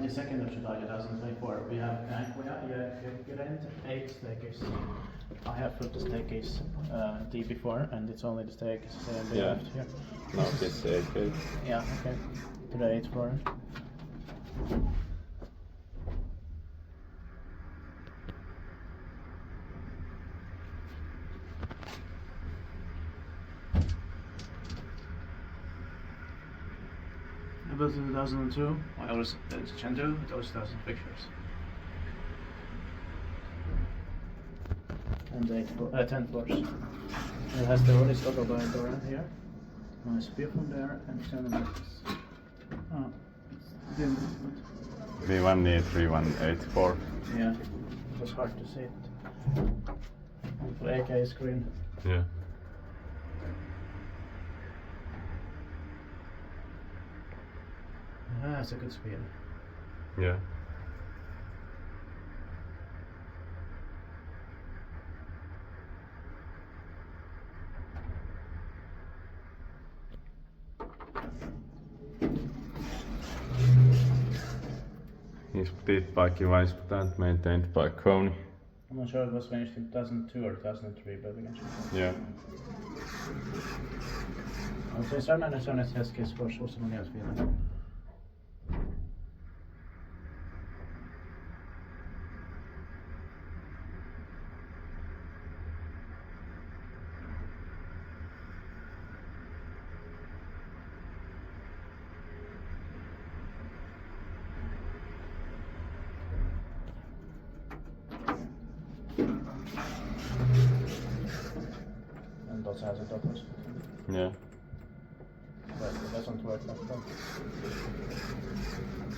22nd of July 2024, we have Käenkuja, 8 staircase. I have put the staircase D before, and it's only the staircase left here. No, this 8. Yeah, okay. To the 8th floor. I built in 2002. I always Chengdu, it always 1,000 pictures. And 10 floors. It has the Otis logo by the door here. Nice view from there, and 7 meters. Oh, it's dim, but V1E3184. yeah, it was hard to see it. For AK screen. Yeah. Ah, it's a good speed. Yeah. Inspected by Kiwais and maintained by Kony. I'm not sure it was finished in 2002 or 2003, but we can check. Yeah. Alltså sådana är sådana hästskis för så som man gör spelar. And those has a doctors. Yeah. But it doesn't work like that.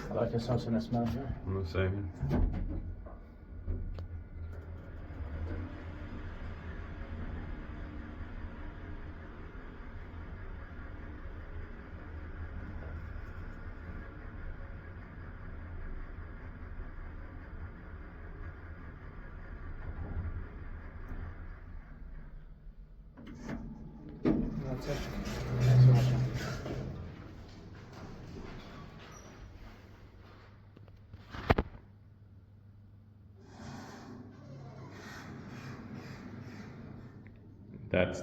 I like the sauciness smell here. No saving. That's it. Thanks so much. That's